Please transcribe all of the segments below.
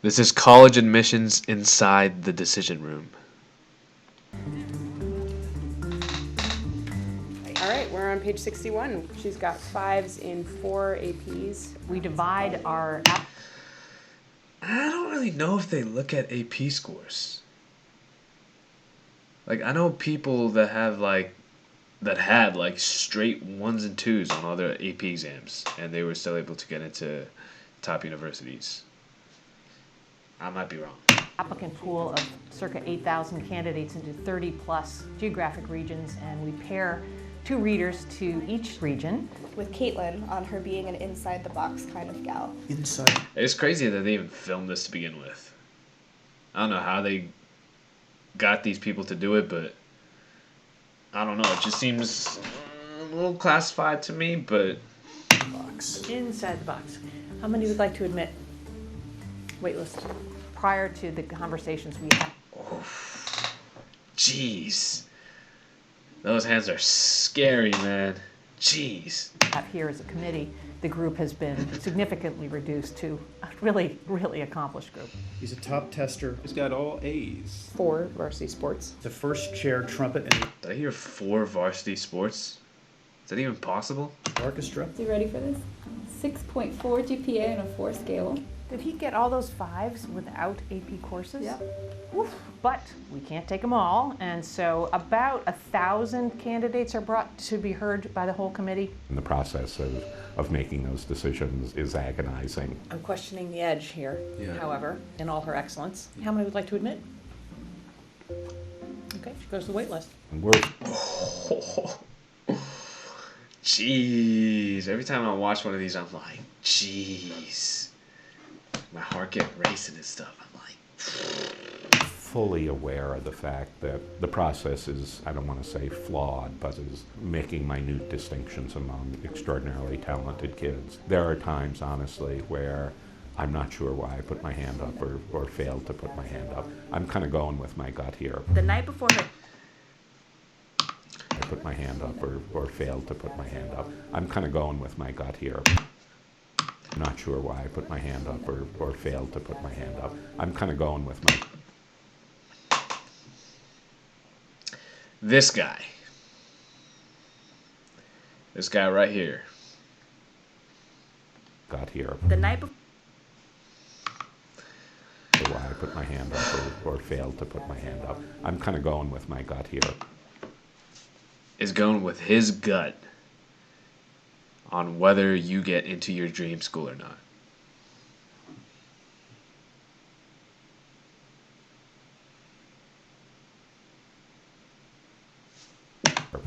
This is college admissions inside the decision room. All right, we're on page 61. She's got 5s in 4 APs. We divide our... I don't really know if they look at AP scores. Like, I know people that had straight 1s and 2s on all their AP exams, and they were still able to get into top universities. I might be wrong. applicant pool of circa 8,000 candidates into 30 plus geographic regions, and we pair 2 readers to each region. With Caitlin on her being an inside the box kind of gal. Inside. It's crazy that they even filmed this to begin with. I don't know how they got these people to do it, but I don't know. It just seems a little classified to me, but... Box. Inside the box. How many would like to admit? Waitlist. Prior to the conversations we had. Oh, jeez. Those hands are scary, man. Jeez. Here as a committee, the group has been significantly reduced to a really, really accomplished group. He's a top tester. He's got all A's. 4 varsity sports. The first chair trumpet in Did I hear 4 varsity sports? Is that even possible? the orchestra. You ready for this? 6.4 GPA on a 4 scale. Did he get all those 5s without AP courses? Yep. Oof. But we can't take them all, and so about 1,000 candidates are brought to be heard by the whole committee. And the process of making those decisions is agonizing. I'm questioning the edge here, Yeah. however, in all her excellence. How many would like to admit? Okay, she goes to the wait list. And we're Jeez. Every time I watch one of these, I'm like, jeez. My heart get racing and stuff. I'm like... fully aware of the fact that the process is, I don't want to say flawed, but is making minute distinctions among extraordinarily talented kids. There are times, honestly, where I'm not sure why I put my hand up or failed to put my hand up. I'm kind of going with my gut here. The night before her I put my hand up or failed to put my hand up. I'm kind of going with my gut here. I'm not sure why I put my hand up or failed to put my hand up. I'm kind of going with my... This guy. This guy right here. Got here. the night before Why I put my hand up or failed to put my hand up. I'm kind of going with my gut here. Is going with his gut on whether you get into your dream school or not.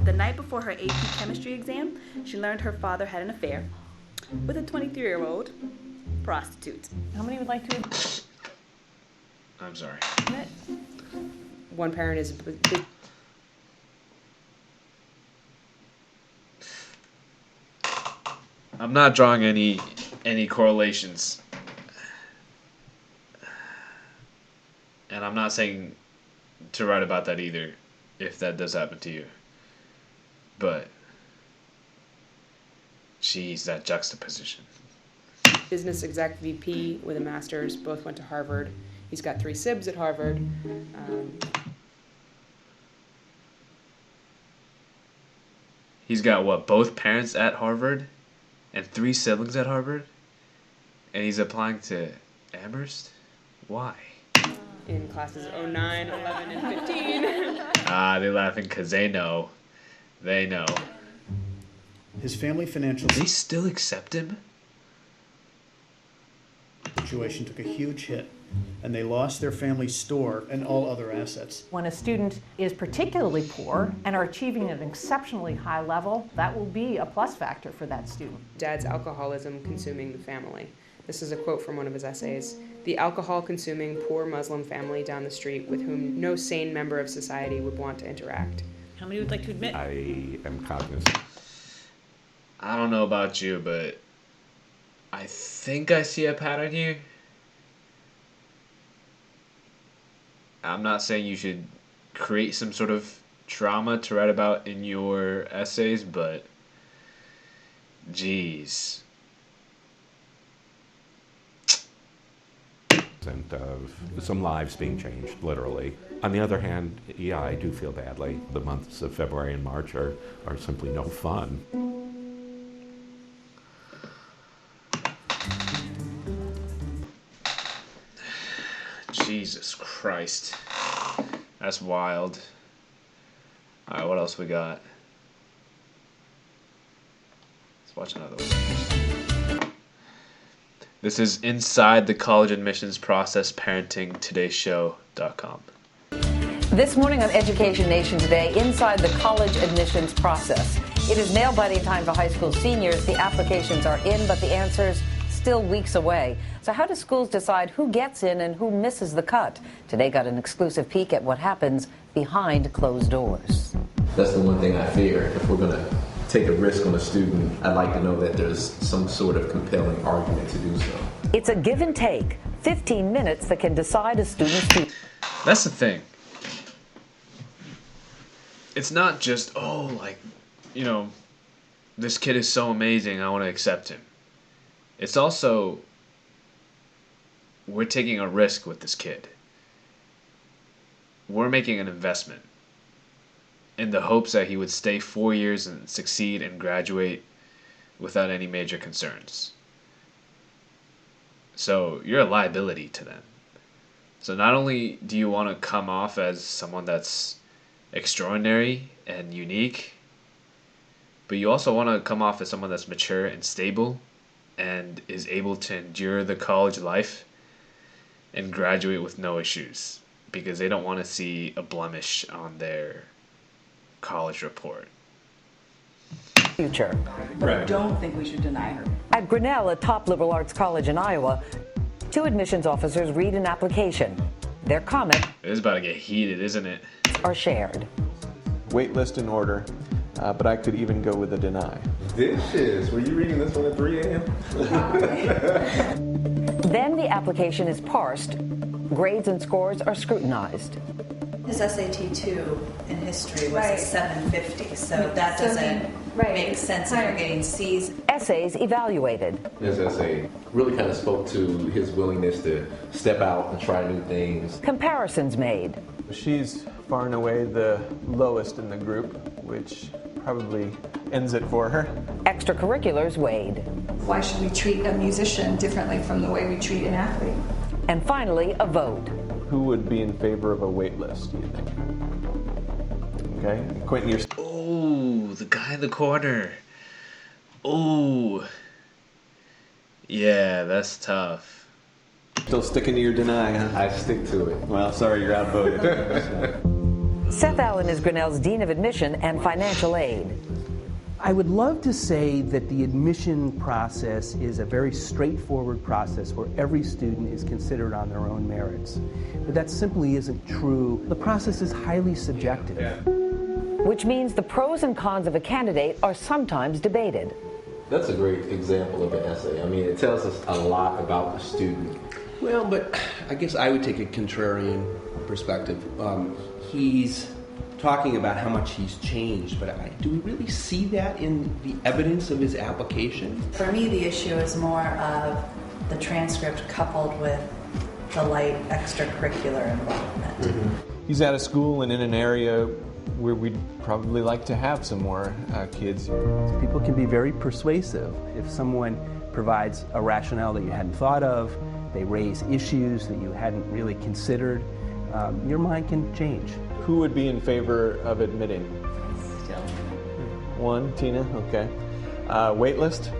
the night before her AP chemistry exam, she learned her father had an affair with a 23-year-old prostitute. How many would like to I'm sorry. admit? One parent is... I'm not drawing any correlations. And I'm not saying to write about that either, if that does happen to you. But, jeez, that juxtaposition. business exec VP with a master's, both went to Harvard. He's got 3 SIBs at Harvard. He's got what, both parents at Harvard and 3 siblings at Harvard? And he's applying to Amherst? Why? In classes 09, 11, and 15. They're laughing because they know. They know. His family financial They still accept him? situation took a huge hit, and they lost their family store and all other assets. When a student is particularly poor and are achieving an exceptionally high level, that will be a plus factor for that student. Dad's alcoholism consuming the family. This is a quote from one of his essays. The alcohol-consuming poor Muslim family down the street with whom no sane member of society would want to interact. How many would like to admit? I am cognizant. I don't know about you, but I think I see a pattern here. I'm not saying you should create some sort of trauma to write about in your essays, but geez. And of some lives being changed, literally. On the other hand, yeah, I do feel badly. The months of February and March are simply no fun. Jesus Christ. That's wild. Alright, what else we got? Let's watch another one. This is Inside the College Admissions Process Parenting, TodayShow.com. This morning on Education Nation Today, inside the college admissions process. It is nail-biting time for high school seniors. The applications are in, but the answers still weeks away. So how do schools decide who gets in and who misses the cut? Today got an exclusive peek at what happens behind closed doors. That's the one thing I fear. If we're going to take a risk on a student, I'd like to know that there's some sort of compelling argument to do so. It's a give and take, 15 minutes that can decide a student's future. That's the thing. It's not just, this kid is so amazing, I want to accept him. It's also, we're taking a risk with this kid. We're making an investment in the hopes that he would stay 4 years and succeed and graduate without any major concerns. So you're a liability to them. So not only do you want to come off as someone that's extraordinary and unique, but you also want to come off as someone that's mature and stable and is able to endure the college life and graduate with no issues, because they don't want to see a blemish on their college report. Future. But I don't think we should deny her. At Grinnell, a top liberal arts college in Iowa, 2 admissions officers read an application. Their comments It's about to get heated, isn't it? are shared. Wait list in order, but I could even go with a deny. Dishes. Were you reading this one at 3 a.m.? Then the application is parsed. Grades and scores are scrutinized. His SAT 2 in history was Right. a 750, so that doesn't make sense if you're getting C's. Essays evaluated. His essay really kind of spoke to his willingness to step out and try new things. Comparisons made. She's far and away the lowest in the group, which probably ends it for her. Extracurriculars weighed. Why should we treat a musician differently from the way we treat an athlete? And finally, a vote. Who would be in favor of a wait list, do you think? Okay, Quentin, you're Oh, the guy in the corner. Oh. Yeah, that's tough. still sticking to your deny, huh? I stick to it. Well, sorry, you're outvoted. Seth Allen is Grinnell's Dean of Admission and Financial Aid. I would love to say that the admission process is a very straightforward process where every student is considered on their own merits. But that simply isn't true. The process is highly subjective. Which means the pros and cons of a candidate are sometimes debated. That's a great example of an essay. I mean, it tells us a lot about the student. Well, but I guess I would take a contrarian perspective. He's talking about how much he's changed, but do we really see that in the evidence of his application? For me, the issue is more of the transcript coupled with the light extracurricular involvement. He's out of school and in an area where we'd probably like to have some more kids. People can be very persuasive. If someone provides a rationale that you hadn't thought of, they raise issues that you hadn't really considered, your mind can change. Who would be in favor of admitting? Still. One, Tina, okay. Wait list?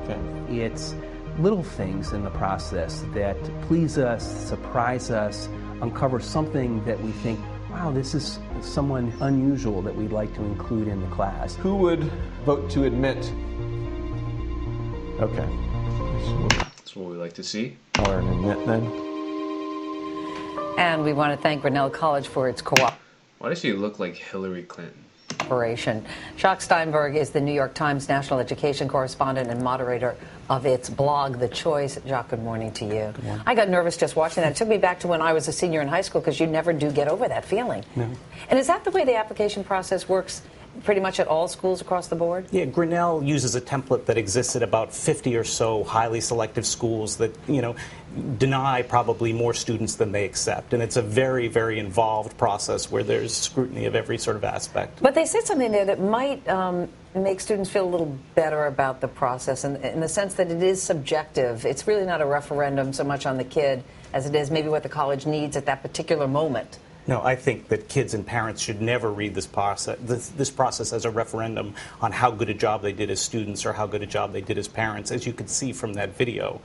Okay. It's little things in the process that please us, surprise us, uncover something that we think, wow, this is someone unusual that we'd like to include in the class. Who would vote to admit? Okay. That's what we like to see. Or an admit then. And we want to thank Grinnell College for its Why does she look like Hillary Clinton? cooperation. Jacques Steinberg is the New York Times national education correspondent and moderator of its blog, The Choice. Jacques, good morning to you. Good morning. I got nervous just watching that. It took me back to when I was a senior in high school because you never do get over that feeling. No. And is that the way the application process works pretty much at all schools across the board? Yeah, Grinnell uses a template that exists at about 50 or so highly selective schools that, deny probably more students than they accept. And it's a very, very involved process where there's scrutiny of every sort of aspect. But they said something there that might make students feel a little better about the process in the sense that it is subjective. It's really not a referendum so much on the kid as it is maybe what the college needs at that particular moment. No, I think that kids and parents should never read this process as a referendum on how good a job they did as students or how good a job they did as parents. As you could see from that video,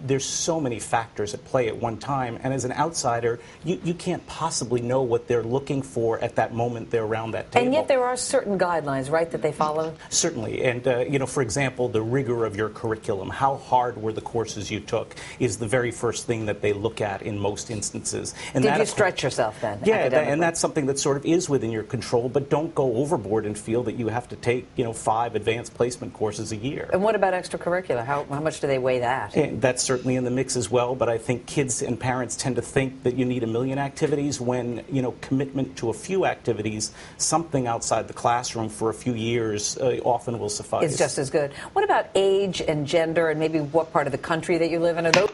there's so many factors at play at one time, and as an outsider, you can't possibly know what they're looking for at that moment they're around that table. And yet there are certain guidelines, right, that they follow? Certainly, and for example, the rigor of your curriculum, how hard were the courses you took, is the very first thing that they look at in most instances. And did you stretch yourself then? Yeah, and that's something that sort of is within your control, but don't go overboard and feel that you have to take, 5 advanced placement courses a year. And what about extracurricular? How much do they weigh that? And that's certainly in the mix as well, but I think kids and parents tend to think that you need a million activities when, commitment to a few activities, something outside the classroom for a few years often will suffice. It's just as good. What about age and gender and maybe what part of the country that you live in? Are those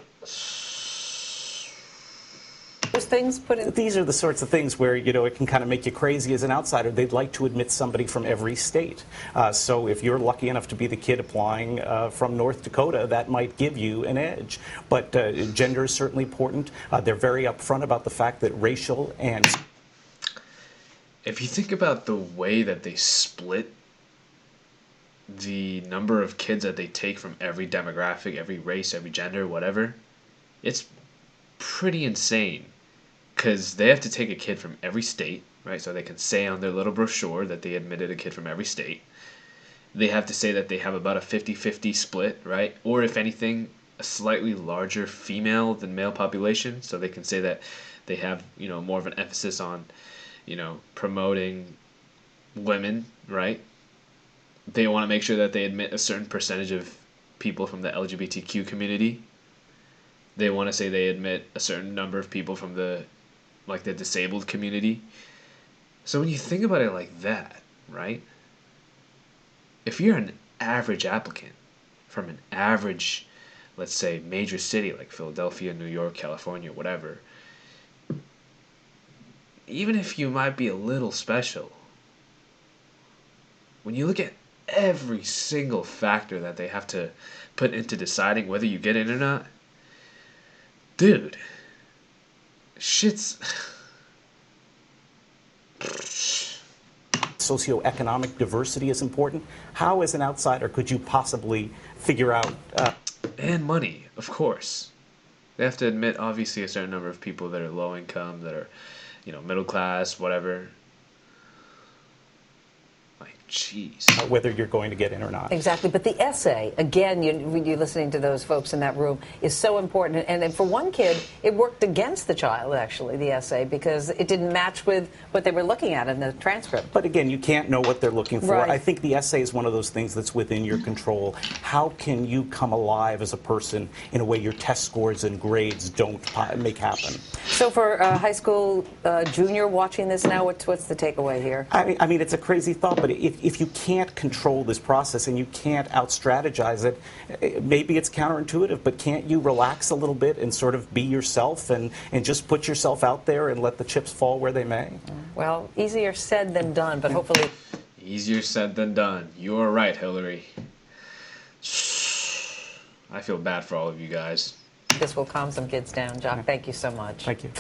things put in? These are the sorts of things where, it can kind of make you crazy as an outsider. They'd like to admit somebody from every state. So if you're lucky enough to be the kid applying from North Dakota, that might give you an edge. But gender is certainly important. They're very upfront about the fact that racial and... If you think about the way that they split the number of kids that they take from every demographic, every race, every gender, whatever, it's pretty insane. Because they have to take a kid from every state, right? So they can say on their little brochure that they admitted a kid from every state. They have to say that they have about a 50-50 split, right? Or if anything, a slightly larger female than male population. So they can say that they have, more of an emphasis on, promoting women, right? They want to make sure that they admit a certain percentage of people from the LGBTQ community. They want to say they admit a certain number of people from the disabled community. So when you think about it like that, right? If you're an average applicant from an average, let's say, major city like Philadelphia, New York, California, whatever, even if you might be a little special, when you look at every single factor that they have to put into deciding whether you get in or not, dude, shit's... Socioeconomic diversity is important. How, as an outsider, could you possibly figure out... And money, of course. They have to admit, obviously, a certain number of people that are low income, that are, middle class, whatever. Jeez. Whether you're going to get in or not. Exactly. But the essay, again, you're listening to those folks in that room, is so important. And for one kid, it worked against the child, actually, the essay, because it didn't match with what they were looking at in the transcript. But again, you can't know what they're looking for. Right. I think the essay is one of those things that's within your control. How can you come alive as a person in a way your test scores and grades don't make happen? So for a high school junior watching this now, what's the takeaway here? I mean, it's a crazy thought, but if you can't control this process and you can't out-strategize it, maybe it's counterintuitive, but can't you relax a little bit and sort of be yourself and just put yourself out there and let the chips fall where they may? Well, easier said than done, but hopefully... Easier said than done. You're right, Hillary. I feel bad for all of you guys. This will calm some kids down. Jock, thank you so much. Thank you.